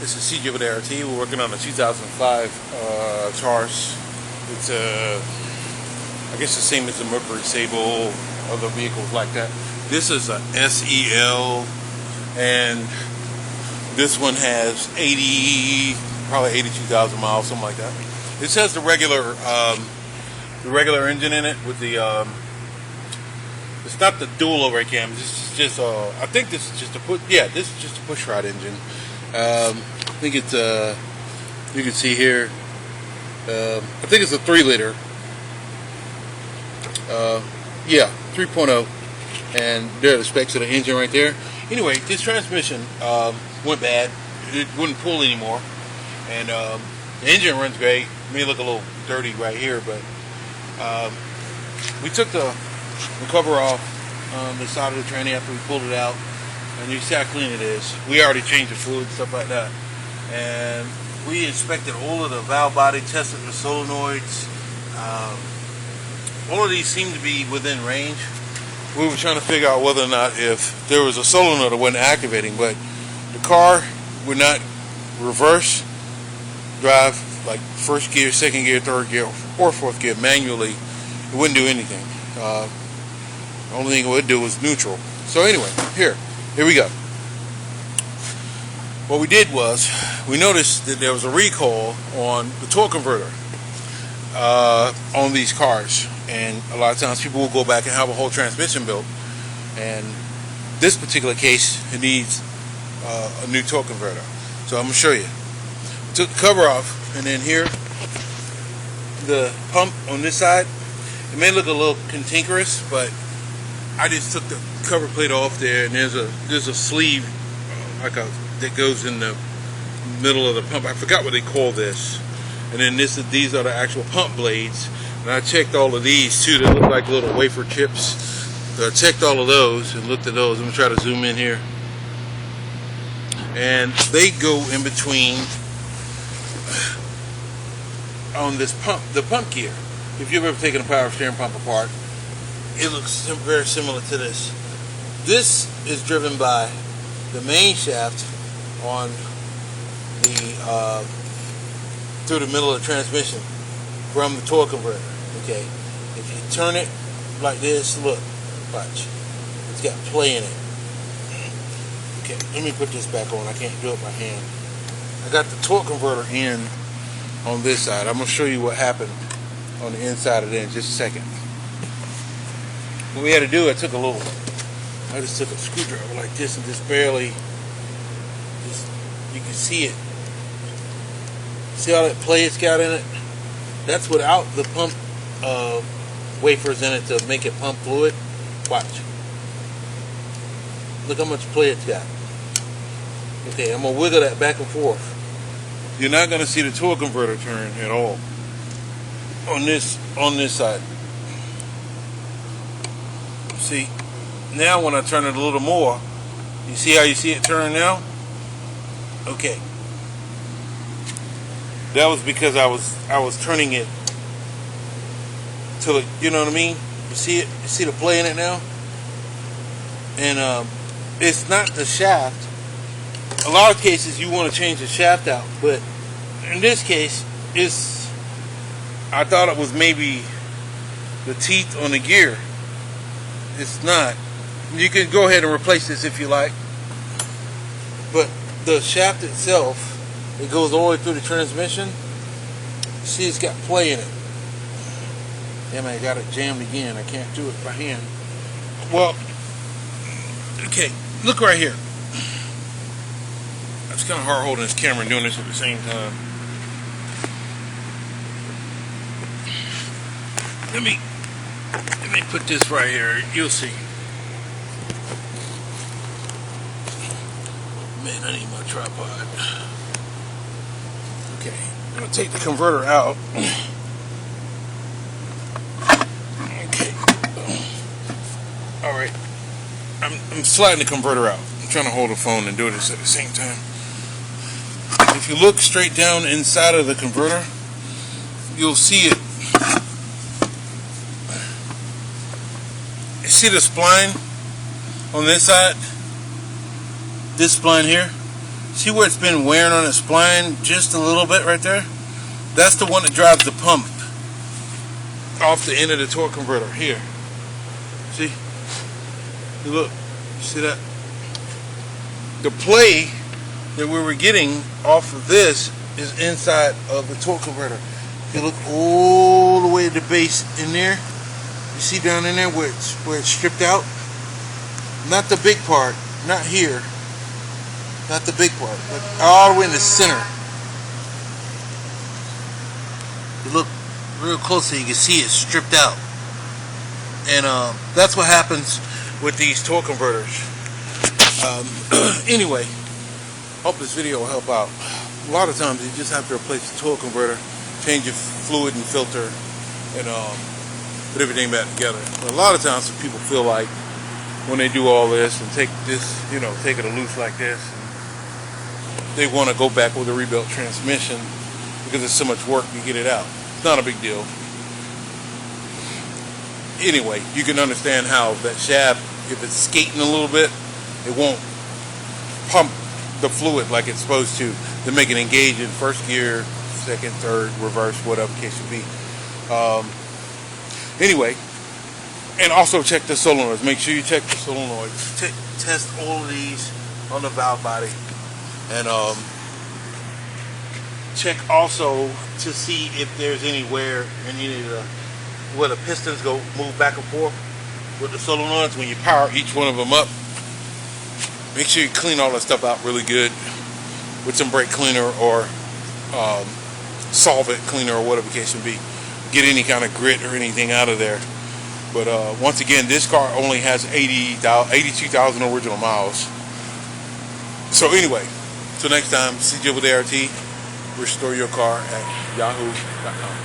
This is CJ with A.R.T. We're working on a 2005 Taurus. It's I guess the same as the Mercury, Sable, other vehicles like that. This is a SEL, and this one has probably 82,000 miles, something like that. This has the regular engine in it with the. It's not the dual overhead cam. This is just I think this is just a this is just a push rod engine. I think it's you can see here. I think it's a 3-liter. 3.0, and there are the specs of the engine right there. Anyway, this transmission went bad. It wouldn't pull anymore, and the engine runs great. It may look a little dirty right here, but we took the cover off the side of the tranny after we pulled it out, and you see how clean it is. We already changed the fluid and stuff like that, and we inspected all of the valve body, tested the solenoids. All of these seem to be within range. We were trying to figure out whether or not if there was a solenoid that wasn't activating, but the car would not reverse drive like first gear, second gear, third gear, or fourth gear manually. It wouldn't do anything. The only thing it would do was neutral. So anyway, here we go. What we did was we noticed that there was a recall on the torque converter on these cars, and a lot of times people will go back and have a whole transmission built, and this particular case it needs a new torque converter. So I'm going to show you. We took the cover off, and then here the pump on this side, it may look a little cantankerous, but I just took the cover plate off there, and there's a sleeve that goes in the middle of the pump. I forgot what they call this. And then these are the actual pump blades. And I checked all of these too. They look like little wafer chips. So I checked all of those and looked at those. I'm gonna try to zoom in here. And they go in between on this pump, the pump gear. If you've ever taken a power steering pump apart, it looks very similar to this. This is driven by the main shaft on the through the middle of the transmission from the torque converter. Okay, if you turn it like this, look, watch, it's got play in it. Okay, let me put this back on. I can't do it by hand. I got the torque converter in on this side. I'm going to show you what happened on the inside of it in just a second. What we had to do, I just took a screwdriver like this and just barely, you can see it. See all that play it's got in it? That's without the pump wafers in it to make it pump fluid. Watch. Look how much play it's got. Okay, I'm going to wiggle that back and forth. You're not going to see the torque converter turn at all on this side. See, now when I turn it a little more, you see how you see it turn now? Okay. That was because I was turning it to the, you know what I mean? You see it? You see the play in it now? And it's not the shaft. A lot of cases you want to change the shaft out, but in this case, I thought it was maybe the teeth on the gear. It's not. You can go ahead and replace this if you like, but the shaft itself, it goes all the way through the transmission. See, it's got play in it. Damn, I got it jammed again. I can't do it by hand. Well, okay, look right here. It's kind of hard holding this camera and doing this at the same time. Let me put this right here. You'll see. Man, I need my tripod. Okay, I'm going to take the converter out. Okay. Alright. I'm sliding the converter out. I'm trying to hold the phone and do this at the same time. If you look straight down inside of the converter, you'll see it. You see the spline on this side? This spline here? See where it's been wearing on its spline just a little bit right there? That's the one that drives the pump off the end of the torque converter here. See? Look, see that? The play that we were getting off of this is inside of the torque converter. If you look all the way at the base in there, you see down in there where it's stripped out? Not the big part, not here, not the big part, but all the way in the center. You look real closely, you can see it's stripped out. And that's what happens with these torque converters. Anyway, hope this video will help out. A lot of times you just have to replace the torque converter, change your fluid and filter, and put everything back together. But a lot of times people feel like when they do all this and take this, take it loose like this, and they want to go back with a rebuilt transmission because it's so much work to get it out. It's not a big deal. Anyway, you can understand how that shaft, if it's skating a little bit, it won't pump the fluid like it's supposed to make it engage in first gear, second, third, reverse, whatever the case would be. Anyway, and also check the solenoids. Make sure you check the solenoids. Test all of these on the valve body, and check also to see if there's anywhere in any of the where the pistons move back and forth with the solenoids. When you power each one of them up, make sure you clean all that stuff out really good with some brake cleaner or solvent cleaner or whatever the case may be. Get any kind of grit or anything out of there. But once again, this car only has 82,000 original miles. So anyway, till next time, CJ with A.R.T. Restore your car at yahoo.com.